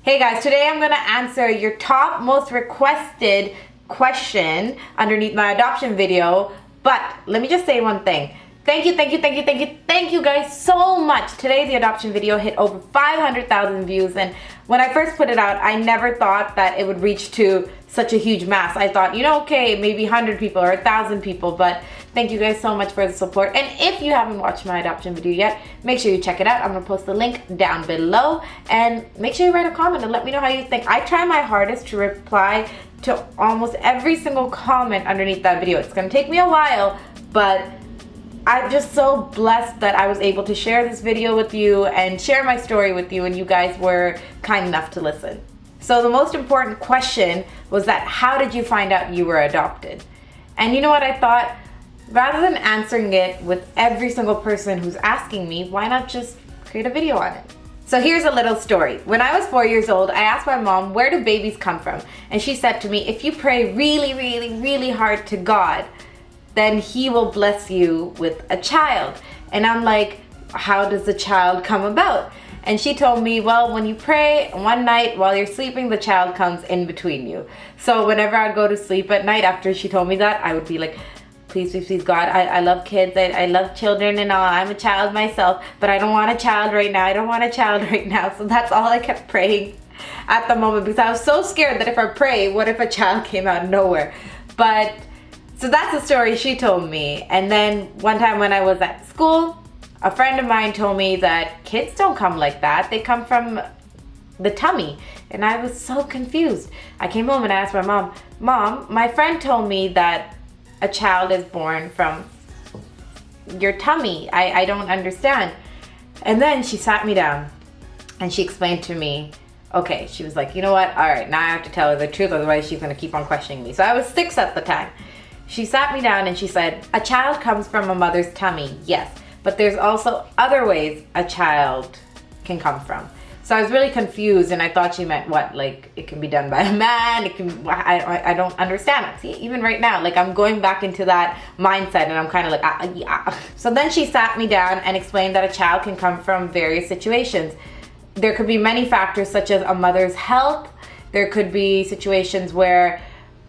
Hey guys, today I'm going to answer your top most requested question underneath my adoption video. But let me just say one thing. Thank you guys so much. Today the adoption video hit over 500,000 views, and when I first put it out, I never thought that it would reach to such a huge mass. I thought, okay, maybe 100 people or 1,000 people, but thank you guys so much for the support. And if you haven't watched my adoption video yet, make sure you check it out. I'm gonna post the link down below, and make sure you write a comment and let me know how you think. I try my hardest to reply to almost every single comment underneath that video. It's gonna take me a while, but I'm just so blessed that I was able to share this video with you and share my story with you, and you guys were kind enough to listen. So the most important question was that, how did you find out you were adopted? And you know what I thought? Rather than answering it with every single person who's asking me, why not just create a video on it? So here's a little story. When I was 4 years old, I asked my mom, where do babies come from? And she said to me, if you pray really hard to God, then he will bless you with a child. And I'm like, how does the child come about? And she told me, well, when you pray one night while you're sleeping, the child comes in between you. So whenever I'd go to sleep at night after she told me that, I would be like, please God, I love kids, I love children and all, I'm a child myself, but I don't want a child right now, So that's all I kept praying at the moment, because I was so scared that if I pray, what if a child came out of nowhere? But so that's the story she told me. And then one time when I was at school, a friend of mine told me that kids don't come like that. They come from the tummy. And I was so confused. I came home and I asked my mom, Mom, my friend told me that a child is born from your tummy. I don't understand. And then she sat me down and she explained to me, okay, she was like, you know what? All right, now I have to tell her the truth, otherwise she's gonna keep on questioning me. So I was 6 at the time. She sat me down and she said, a child comes from a mother's tummy, yes, but there's also other ways a child can come from. So I was really confused, and I thought she meant what, like it can be done by a man, it can, I don't understand it. See, even right now, like I'm going back into that mindset and I'm kind of like, yeah. So then she sat me down and explained that a child can come from various situations. There could be many factors, such as a mother's health. There could be situations where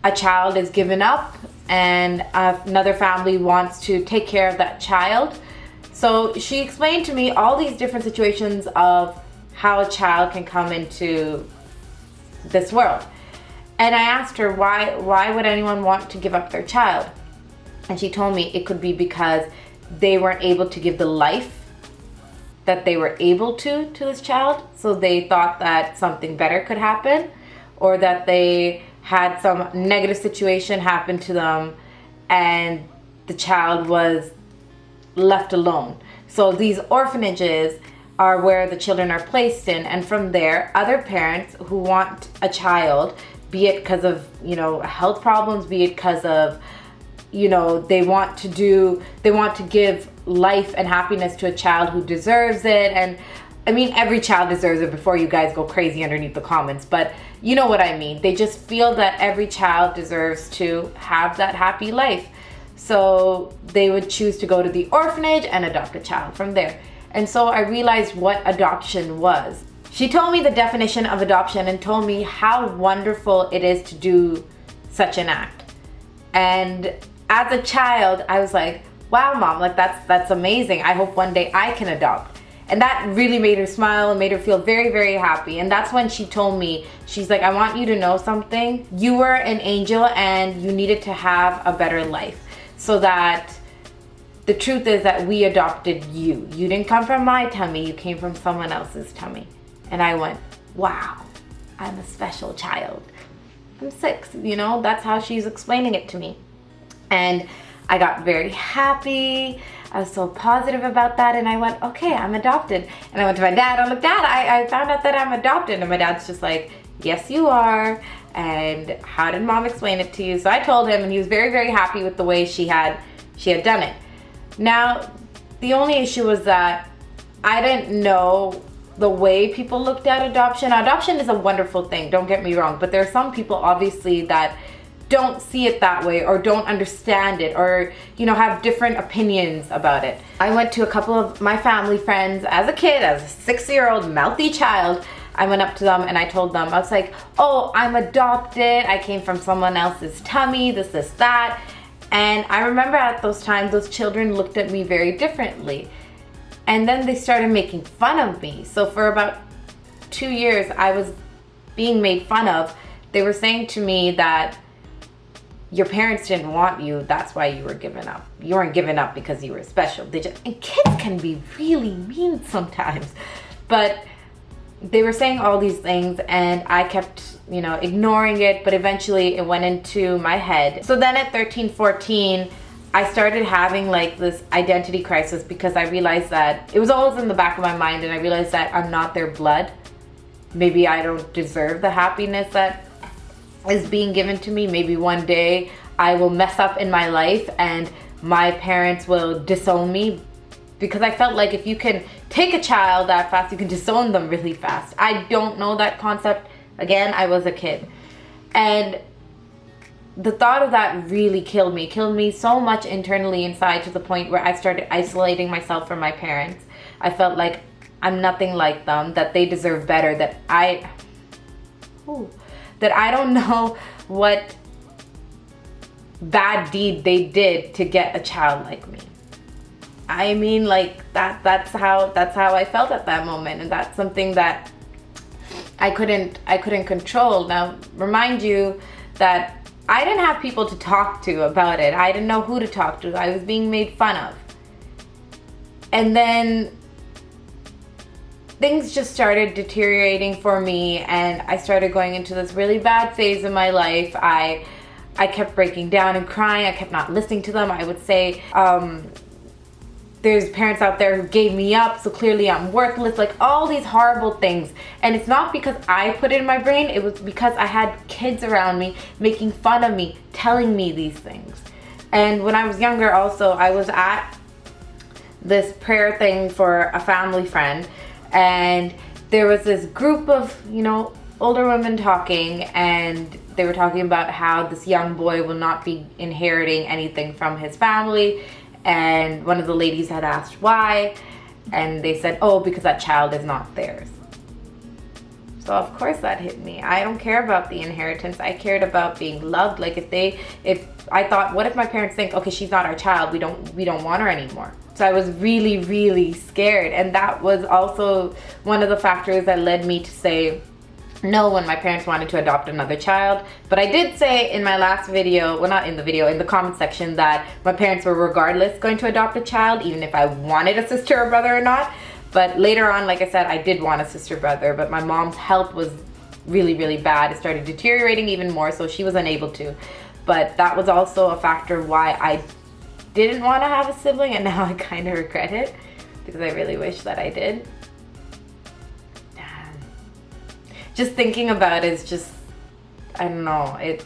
a child is given up and another family wants to take care of that child. So she explained to me all these different situations of how a child can come into this world. And I asked her, why would anyone want to give up their child? And she told me it could be because they weren't able to give the life that they were able to this child. So they thought that something better could happen, or that they had some negative situation happen to them and the child was left alone. So these orphanages are where the children are placed in, and from there, other parents who want a child, be it because of, health problems, be it because of, they want to give life and happiness to a child who deserves it. And I mean, every child deserves it, before you guys go crazy underneath the comments, but you know what I mean. They just feel that every child deserves to have that happy life. So they would choose to go to the orphanage and adopt a child from there. And so I realized what adoption was. She told me the definition of adoption and told me how wonderful it is to do such an act. And as a child, I was like, wow, Mom, like that's amazing. I hope one day I can adopt. And that really made her smile and made her feel very happy. And that's when she told me, she's like, I want you to know something. You were an angel and you needed to have a better life. So that the truth is that we adopted you. You didn't come from my tummy, you came from someone else's tummy. And I went, wow, I'm a special child. I'm 6, that's how she's explaining it to me. And I got very happy. I was so positive about that, and I went, okay, I'm adopted. And I went to my dad, I'm like, Dad, I found out that I'm adopted. And my dad's just like, yes, you are. And how did Mom explain it to you? So I told him, and he was very happy with the way she had done it. Now, the only issue was that I didn't know the way people looked at adoption. Adoption is a wonderful thing, don't get me wrong, but there are some people obviously that don't see it that way, or don't understand it, or have different opinions about it. I went to a couple of my family friends as a kid, as a 6-year-old mouthy child. I went up to them and I told them, I was like, oh, I'm adopted. I came from someone else's tummy, this, that. And I remember at those times, those children looked at me very differently. And then they started making fun of me. So for about 2 years, I was being made fun of. They were saying to me that your parents didn't want you, that's why you were given up. You weren't given up because you were special. And kids can be really mean sometimes. But they were saying all these things and I kept, ignoring it, but eventually it went into my head. So then at 13, 14, I started having like this identity crisis because I realized that it was always in the back of my mind, and I realized that I'm not their blood. Maybe I don't deserve the happiness that is being given to me. Maybe one day I will mess up in my life and my parents will disown me, because I felt like if you can take a child that fast, you can disown them really fast. I don't know that concept. Again, I was a kid. And the thought of that really killed me so much internally inside, to the point where I started isolating myself from my parents. I felt like I'm nothing like them, that they deserve better, that I don't know what bad deed they did to get a child like me. I mean, like that's how I felt at that moment, and that's something that I couldn't control. Now, remind you that I didn't have people to talk to about it. I didn't know who to talk to. I was being made fun of. And then things just started deteriorating for me, and I started going into this really bad phase in my life. I kept breaking down and crying. I kept not listening to them. I would say, there's parents out there who gave me up, so clearly I'm worthless, like all these horrible things. And it's not because I put it in my brain, it was because I had kids around me making fun of me, telling me these things. And when I was younger also, I was at this prayer thing for a family friend, and there was this group of, older women talking, and they were talking about how this young boy will not be inheriting anything from his family. And one of the ladies had asked why, and they said, oh, because that child is not theirs. So of course that hit me. I don't care about the inheritance. I cared about being loved. Like if I thought, what if my parents think, okay, she's not our child, we don't want her anymore. So I was really, really scared. And that was also one of the factors that led me to say no when my parents wanted to adopt another child. But I did say in my last video, well, not in the video, in the comment section, that my parents were regardless going to adopt a child, even if I wanted a sister or brother or not. But later on, like I said, I did want a sister brother, but my mom's health was really, really bad. It started deteriorating even more, so she was unable to. But that was also a factor why I didn't want to have a sibling, and now I kind of regret it, because I really wish that I did. Just thinking about it is just, I don't know, I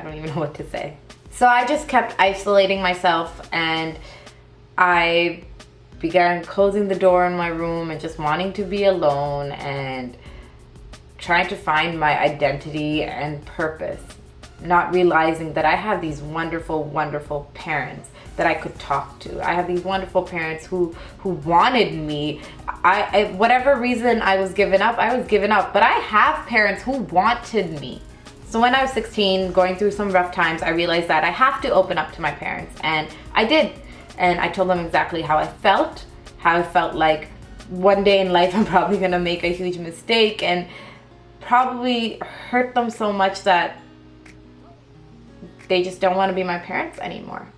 don't even know what to say. So I just kept isolating myself, and I began closing the door in my room and just wanting to be alone and trying to find my identity and purpose, not realizing that I have these wonderful, wonderful parents that I could talk to. I have these wonderful parents who wanted me. I whatever reason I was given up, but I have parents who wanted me. So when I was 16, going through some rough times, I realized that I have to open up to my parents, and I did. And I told them exactly how I felt like one day in life I'm probably gonna make a huge mistake and probably hurt them so much that they just don't want to be my parents anymore.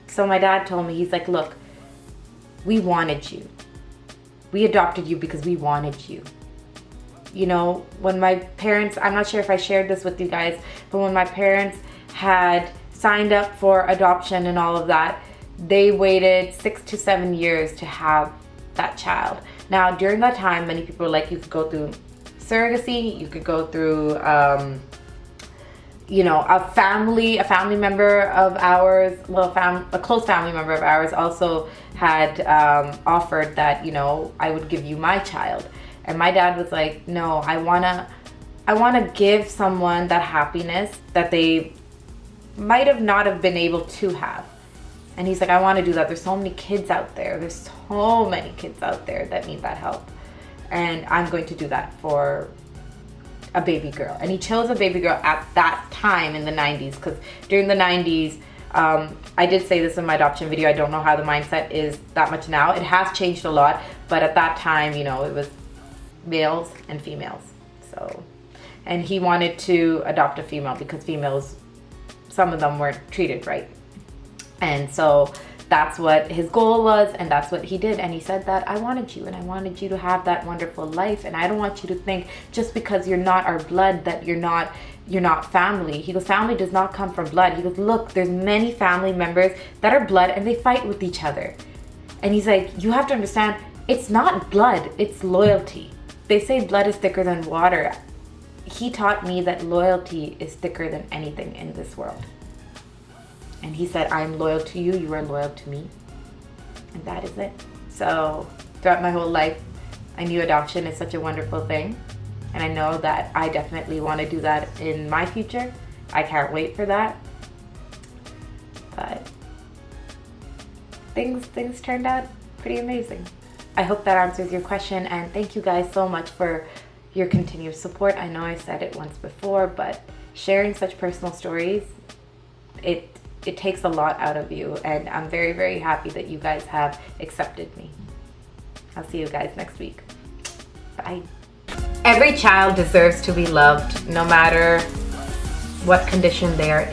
So my dad told me, he's like, look, we wanted you. We adopted you because we wanted you. When my parents, I'm not sure if I shared this with you guys, but when my parents had signed up for adoption and all of that, they waited 6 to 7 years to have that child. Now, during that time, many people were like, you could go through surrogacy, you could go through, a family member of ours, a close family member of ours also had offered that, I would give you my child. And my dad was like, no, I wanna give someone that happiness that they might have not have been able to have. And he's like, I want to do that. There's so many kids out there. There's so many kids out there that need that help. And I'm going to do that for a baby girl. And he chose a baby girl at that time in the 90s, because during the 90s, I did say this in my adoption video, I don't know how the mindset is that much now. It has changed a lot, but at that time, you know, it was males and females. So, and he wanted to adopt a female because females, some of them weren't treated right. And so that's what his goal was, and that's what he did. And he said that I wanted you, and I wanted you to have that wonderful life, and I don't want you to think just because you're not our blood that you're not family. He goes, family does not come from blood. He goes, look, there's many family members that are blood and they fight with each other. And he's like, you have to understand, it's not blood, it's loyalty. They say blood is thicker than water. He taught me that loyalty is thicker than anything in this world. And he said, I'm loyal to you, you are loyal to me. And that is it. So throughout my whole life, I knew adoption is such a wonderful thing. And I know that I definitely want to do that in my future. I can't wait for that. But things turned out pretty amazing. I hope that answers your question, and thank you guys so much for your continued support. I know I said it once before, but sharing such personal stories, it takes a lot out of you, and I'm very, very happy that you guys have accepted me. I'll see you guys next week. Bye. Every child deserves to be loved, no matter what condition they are in.